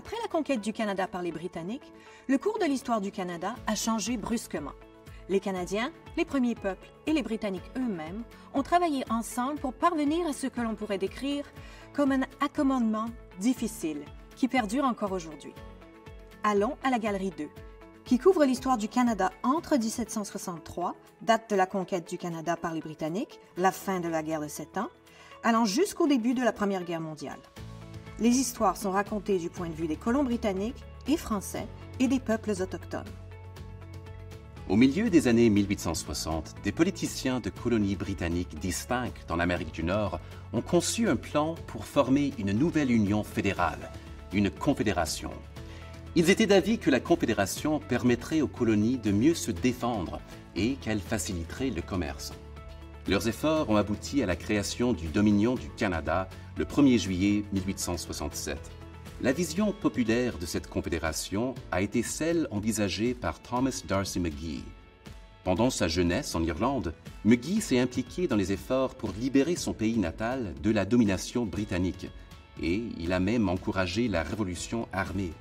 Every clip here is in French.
Après la conquête du Canada par les Britanniques, le cours de l'histoire du Canada a changé brusquement. Les Canadiens, les premiers peuples et les Britanniques eux-mêmes ont travaillé ensemble pour parvenir à ce que l'on pourrait décrire comme un accommodement difficile qui perdure encore aujourd'hui. Allons à la Galerie 2, qui couvre l'histoire du Canada entre 1763, date de la conquête du Canada par les Britanniques, la fin de la guerre de 7 ans, allant jusqu'au début de la Première Guerre mondiale. Les histoires sont racontées du point de vue des colons britanniques et français et des peuples autochtones. Au milieu des années 1860, des politiciens de colonies britanniques distinctes en Amérique du Nord ont conçu un plan pour former une nouvelle union fédérale, une confédération. Ils étaient d'avis que la confédération permettrait aux colonies de mieux se défendre et qu'elle faciliterait le commerce. Leurs efforts ont abouti à la création du Dominion du Canada le 1er juillet 1867. La vision populaire de cette confédération a été celle envisagée par Thomas D'Arcy McGee. Pendant sa jeunesse en Irlande, McGee s'est impliqué dans les efforts pour libérer son pays natal de la domination britannique et il a même encouragé la révolution armée.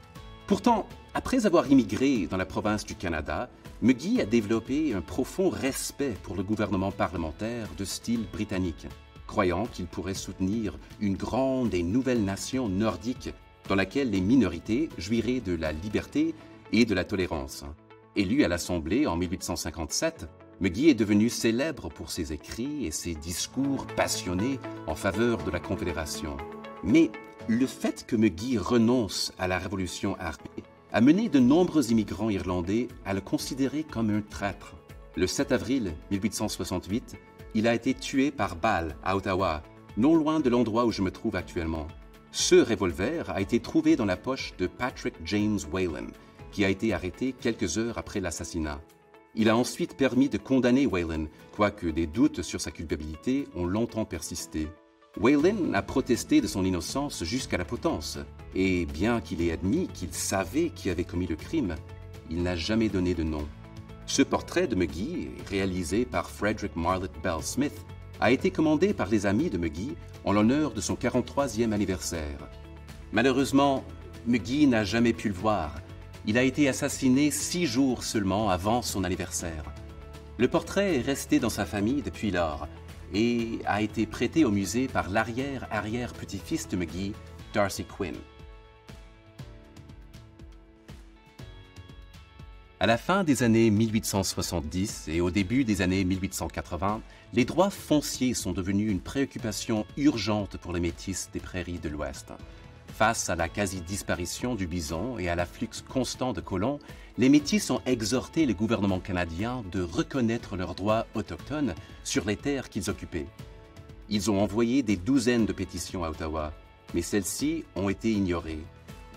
Pourtant, après avoir immigré dans la province du Canada, McGee a développé un profond respect pour le gouvernement parlementaire de style britannique, croyant qu'il pourrait soutenir une grande et nouvelle nation nordique dans laquelle les minorités jouiraient de la liberté et de la tolérance. Élu à l'Assemblée en 1857, McGee est devenu célèbre pour ses écrits et ses discours passionnés en faveur de la Confédération. Mais le fait que McGee renonce à la Révolution armée a mené de nombreux immigrants irlandais à le considérer comme un traître. Le 7 avril 1868, il a été tué par balle à Ottawa, non loin de l'endroit où je me trouve actuellement. Ce revolver a été trouvé dans la poche de Patrick James Whelan, qui a été arrêté quelques heures après l'assassinat. Il a ensuite permis de condamner Whelan, quoique des doutes sur sa culpabilité ont longtemps persisté. Whelan a protesté de son innocence jusqu'à la potence, et bien qu'il ait admis qu'il savait qui avait commis le crime, il n'a jamais donné de nom. Ce portrait de McGee, réalisé par Frederick Marlett Bell Smith, a été commandé par les amis de McGee en l'honneur de son 43e anniversaire. Malheureusement, McGee n'a jamais pu le voir. Il a été assassiné 6 jours seulement avant son anniversaire. Le portrait est resté dans sa famille depuis lors et a été prêté au musée par l'arrière-arrière-petit-fils de McGee, D'Arcy Quinn. À la fin des années 1870 et au début des années 1880, les droits fonciers sont devenus une préoccupation urgente pour les Métis des prairies de l'Ouest. Face à la quasi-disparition du bison et à l'afflux constant de colons, les Métis ont exhorté le gouvernement canadien de reconnaître leurs droits autochtones sur les terres qu'ils occupaient. Ils ont envoyé des douzaines de pétitions à Ottawa, mais celles-ci ont été ignorées.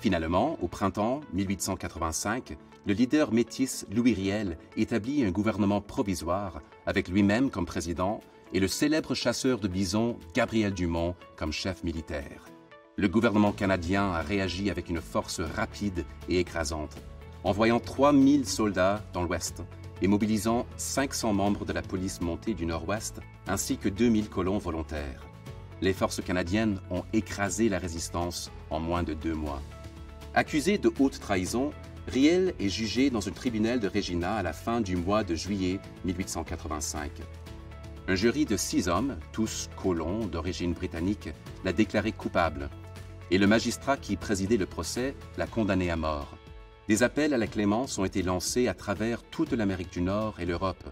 Finalement, au printemps 1885, le leader métis Louis Riel établit un gouvernement provisoire avec lui-même comme président et le célèbre chasseur de bisons Gabriel Dumont comme chef militaire. Le gouvernement canadien a réagi avec une force rapide et écrasante, envoyant 3000 soldats dans l'Ouest et mobilisant 500 membres de la police montée du Nord-Ouest ainsi que 2000 colons volontaires. Les forces canadiennes ont écrasé la résistance en moins de 2 mois. Accusé de haute trahison, Riel est jugé dans un tribunal de Regina à la fin du mois de juillet 1885. Un jury de 6 hommes, tous colons d'origine britannique, l'a déclaré coupable et le magistrat qui présidait le procès l'a condamné à mort. Des appels à la clémence ont été lancés à travers toute l'Amérique du Nord et l'Europe,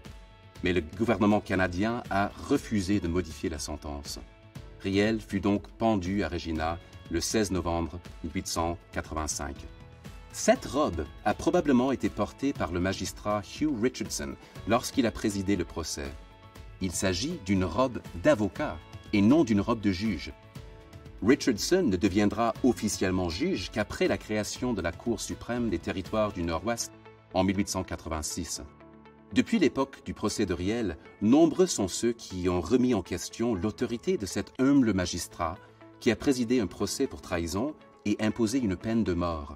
mais le gouvernement canadien a refusé de modifier la sentence. Riel fut donc pendu à Regina le 16 novembre 1885. Cette robe a probablement été portée par le magistrat Hugh Richardson lorsqu'il a présidé le procès. Il s'agit d'une robe d'avocat et non d'une robe de juge. Richardson ne deviendra officiellement juge qu'après la création de la Cour suprême des territoires du Nord-Ouest en 1886. Depuis l'époque du procès de Riel, nombreux sont ceux qui ont remis en question l'autorité de cet humble magistrat qui a présidé un procès pour trahison et imposé une peine de mort.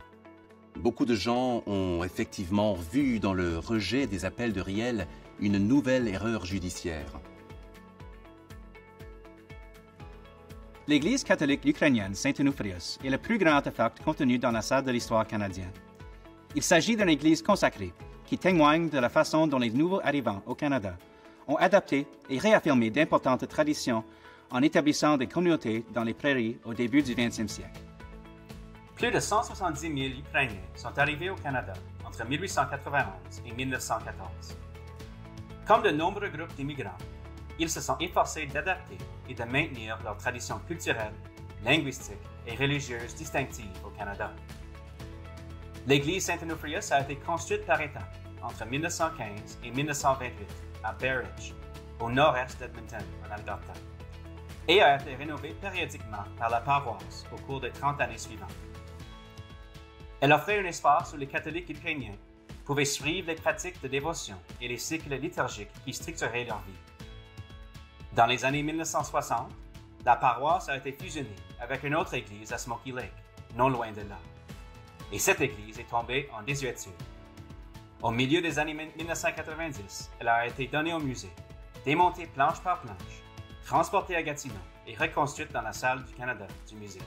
Beaucoup de gens ont effectivement vu dans le rejet des appels de Riel une nouvelle erreur judiciaire. L'Église catholique ukrainienne Saint-Onofrius est le plus grand artefact contenu dans la salle de l'histoire canadienne. Il s'agit d'une église consacrée qui témoigne de la façon dont les nouveaux arrivants au Canada ont adapté et réaffirmé d'importantes traditions en établissant des communautés dans les prairies au début du 20e siècle. Plus de 170 000 Ukrainiens sont arrivés au Canada entre 1891 et 1914. Comme de nombreux groupes d'immigrants, ils se sont efforcés d'adapter et de maintenir leurs traditions culturelles, linguistiques et religieuses distinctives au Canada. L'Église Saint-Onofrius a été construite par étapes entre 1915 et 1928 à Bear Ridge, au nord-est d'Edmonton, en Alberta, et a été rénovée périodiquement par la paroisse au cours des 30 années suivantes. Elle offrait un espace où les catholiques ukrainiens pouvaient suivre les pratiques de dévotion et les cycles liturgiques qui structuraient leur vie. Dans les années 1960, la paroisse a été fusionnée avec une autre église à Smoky Lake, non loin de là. Et cette église est tombée en désuétude. Au milieu des années 1990, elle a été donnée au musée, démontée planche par planche, transportée à Gatineau et reconstruite dans la salle du Canada du musée.